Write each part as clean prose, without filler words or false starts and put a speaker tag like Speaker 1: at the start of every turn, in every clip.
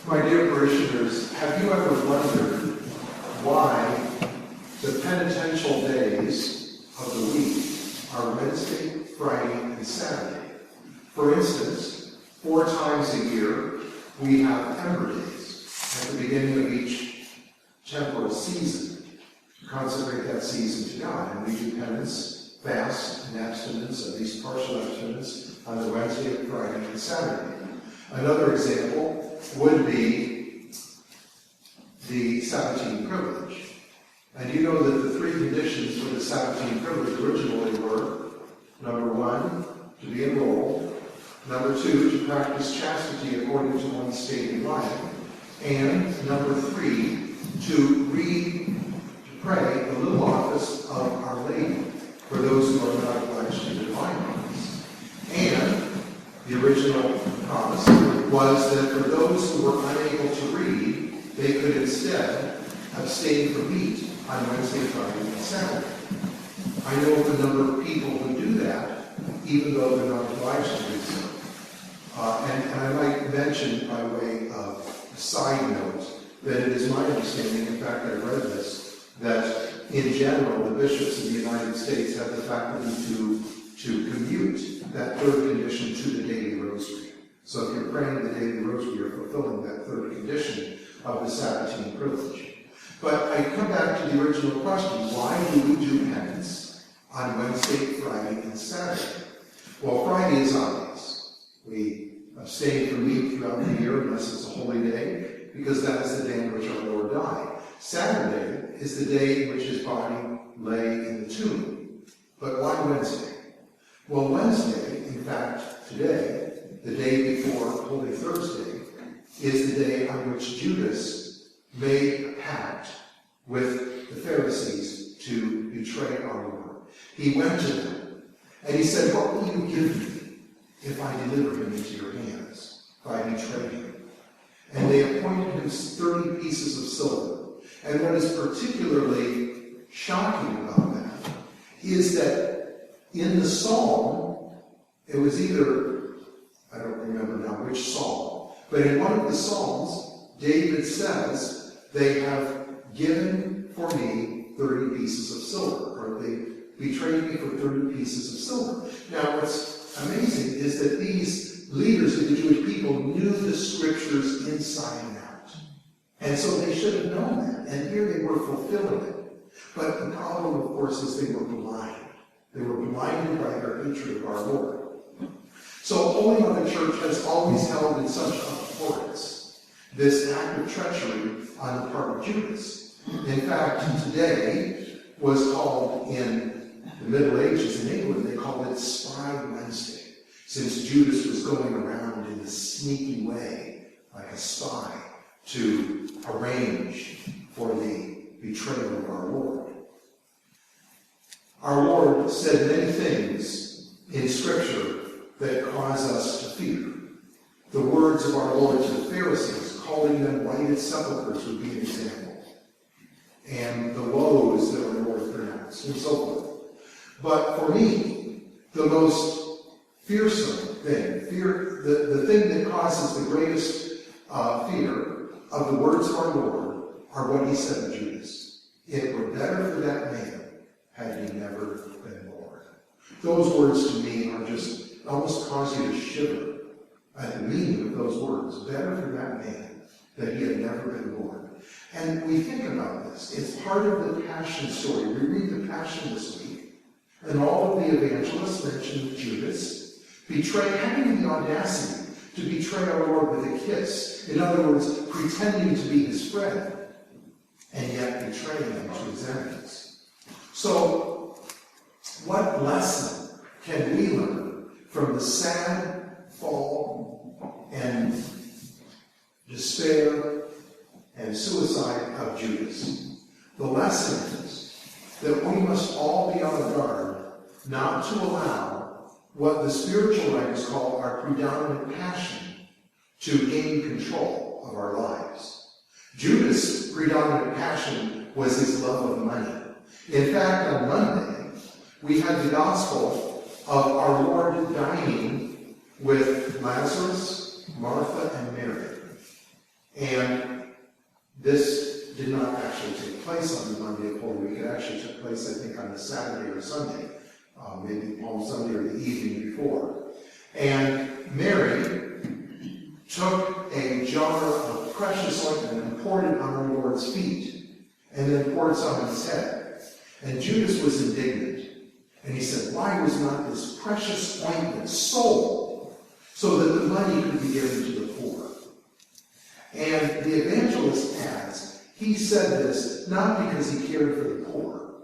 Speaker 1: My dear parishioners, have you ever wondered why the penitential days of the week are Wednesday, Friday, and Saturday? For instance, 4 times a year we have Ember Days at the beginning of each temporal season to consecrate that season to God. And we do penance, fast, and abstinence, at least partial abstinence, on the Wednesday, Friday, and Saturday. Another example would be the Sabbatine privilege. And you know that the 3 conditions for the Sabbatine privilege originally were, number 1, to be enrolled, number 2, to practice chastity according to one's state of life, and number 3, to pray the little office of Our Lady for those who are not obliged to divine office. And the original promise was that for those who were unable to read, they could instead abstain from meat on Wednesday, Friday, and Saturday. I know of a number of people who do that, even though they're not obliged to do so. And I might mention, by way of a side note, that it is my understanding, in fact I read this, that in general the bishops of the United States have the faculty to commute that 3rd condition to the daily rosary. So if you're praying the daily rosary, you're fulfilling that 3rd condition of the Sabbatine privilege. But I come back to the original question, why do we do penance on Wednesday, Friday, and Saturday? Well, Friday is obvious. We abstain from meat throughout the year unless it's a holy day, because that is the day in which our Lord died. Saturday is the day in which his body lay in the tomb. But why Wednesday? Well, Wednesday, in fact, today, the day before Holy Thursday, is the day on which Judas made a pact with the Pharisees to betray our Lord. He went to them, and he said, "What will you give me if I deliver him into your hands, if I betray him?" And they appointed him 30 pieces of silver. And what is particularly shocking about that is that in the psalm, it was either, I don't remember now which psalm, but in one of the psalms, David says, "They have given for me 30 pieces of silver," or "they betrayed me for 30 pieces of silver." Now, what's amazing is that these leaders of the Jewish people knew the scriptures inside and out. And so they should have known that. And here they were fulfilling it. But the problem, of course, is they were blind. They were blinded by their hatred of our Lord. So Holy Mother Church has always held in such abhorrence this act of treachery on the part of Judas. In fact, today was called, in the Middle Ages in England, they called it Spy Wednesday, since Judas was going around in a sneaky way, like a spy, to arrange for the betrayal of our Lord. Our Lord said many things in Scripture that cause us to fear. The words of our Lord to the Pharisees, calling them whited sepulchres, would be an example. And the woes that our Lord pronounced, and so forth. But for me, the most fearsome thing, the thing that causes the greatest fear of the words of our Lord are what he said to Judas. "It were better for that man had he never been born." Those words to me are just almost cause you to shiver at the meaning of those words. Better for that man that he had never been born. And we think about this. It's part of the Passion story. We read the Passion this week, and all of the evangelists mention Judas having the audacity to betray our Lord with a kiss. In other words, pretending to be his friend, and yet betraying him to his enemies. So, what lesson can we learn from the sad fall and despair and suicide of Judas? The lesson is that we must all be on guard not to allow what the spiritual writers call our predominant passion to gain control of our lives. Judas' predominant passion was his love of money. In fact, on Monday, we had the gospel of our Lord dining with Lazarus, Martha, and Mary. And this did not actually take place on the Monday of Holy Week. It actually took place, I think, on the Saturday or Sunday, maybe Palm Sunday or the evening before. And Mary took a jar of precious ointment and poured it on our Lord's feet, and then poured some on his head. And Judas was indignant, and he said, "Why was not this precious ointment sold so that the money could be given to the poor?" And the evangelist adds, he said this not because he cared for the poor,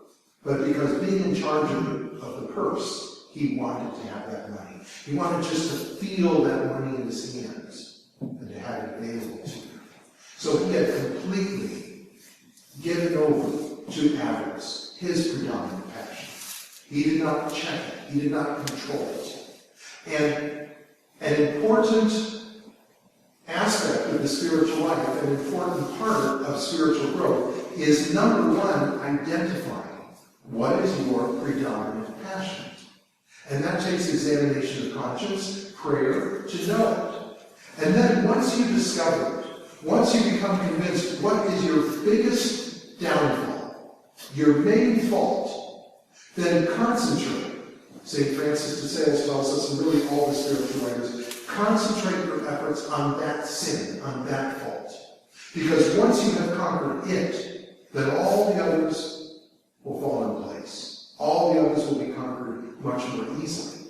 Speaker 1: but because being in charge of the purse, he wanted to have that money. He wanted just to feel that money in his hands and to have it available to him. So he had completely given over to avarice, his predominant passion. He did not check it. He did not control it. And an important aspect of the spiritual life, an important part of spiritual growth, is number one, identifying what is your predominant passion. And that takes examination of conscience, prayer, to know it. And then once you discover it, once you become convinced what is your biggest downfall, your main fault, then concentrate. St. Francis de Sales tells us, and really all the spiritual writers, concentrate your efforts on that sin, on that fault. Because once you have conquered it, then all the others will fall in place. All the others will be conquered much more easily.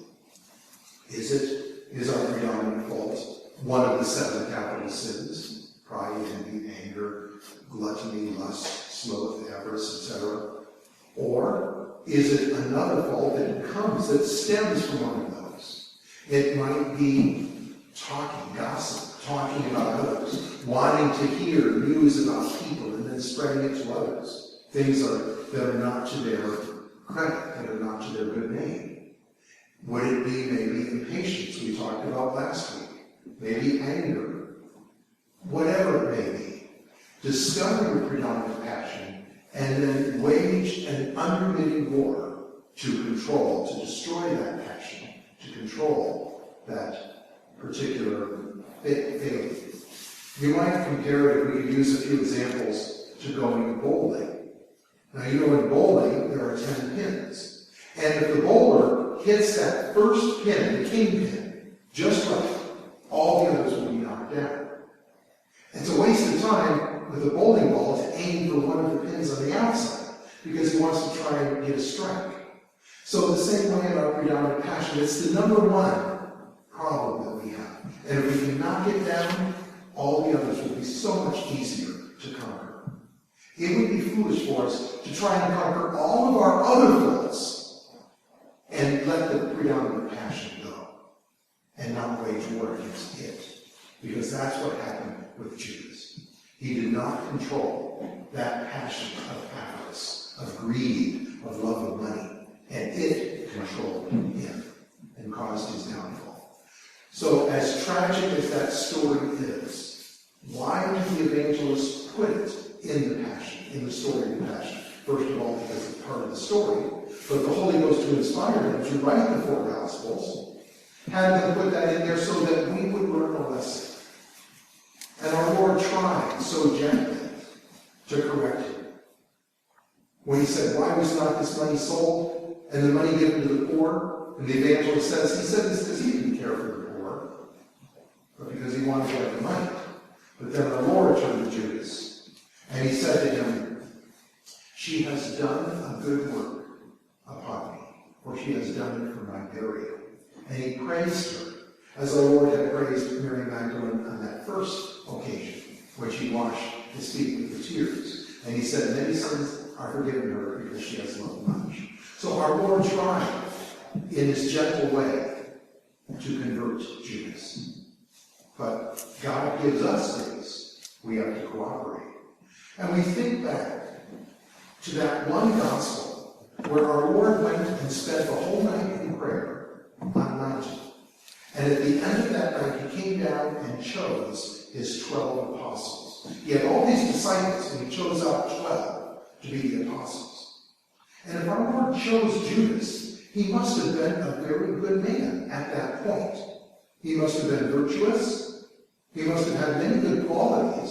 Speaker 1: Is our predominant fault one of the 7 capital sins? Pride, envy, anger, gluttony, lust, sloth, avarice, etc. Or is it another fault that stems from one of those? It might be talking, gossip, talking about others, wanting to hear news about people and then spreading it to others. Things that are not to their credit, that are not to their good name. Would it be maybe impatience we talked about last week? Maybe anger. Whatever it may be. Discover your predominant passion and then wage an unremitting war to control, to destroy that passion, to control that particular failure. You might compare it, if we could use a few examples, to going bowling. Now, you know in bowling, there are 10 pins. And if the bowler hits that first pin, the king pin, just right, all the others will be knocked down. It's a waste of time with a bowling ball to aim for one of the pins on the outside, because he wants to try and get a strike. So the same way in our predominant passion, it's the number one problem that we have. And if we can knock it down, all the others will be so much easier to conquer. It would be foolish for us to try and conquer all of our other faults and let the predominant passion go and not wage war against it. Because that's what happened with Judas. He did not control that passion of avarice, of greed, of love of money, and it controlled him and caused his downfall. So as tragic as that story is, why did the evangelist put it in the passion, in the story of the passion? First of all, because it's part of the story, but the Holy Ghost to inspire them to write the 4 Gospels had them put that in there so that we would learn a lesson. And our Lord tried so gently to correct him. When he said, "Why was not this money sold and the money given to the poor?" And the evangelist says, he said this because he didn't care for the poor, but because he wanted to get the money. But then our Lord turned to Judas, and he said to him, "She has done a good work upon me, for she has done it for my burial." And he praised her, as our Lord had praised Mary Magdalene on that first occasion, when she washed his feet with the tears. And he said, "Many sins are forgiven her because she has loved much." So our Lord tried, in his gentle way, to convert Judas. But God gives us grace. We have to cooperate. And we think back to that one gospel where our Lord went and spent the whole night in prayer on a mountain. And at the end of that night, he came down and chose his 12 apostles. He had all these disciples, and he chose out 12 to be the apostles. And if our Lord chose Judas, he must have been a very good man at that point. He must have been virtuous. He must have had many good qualities.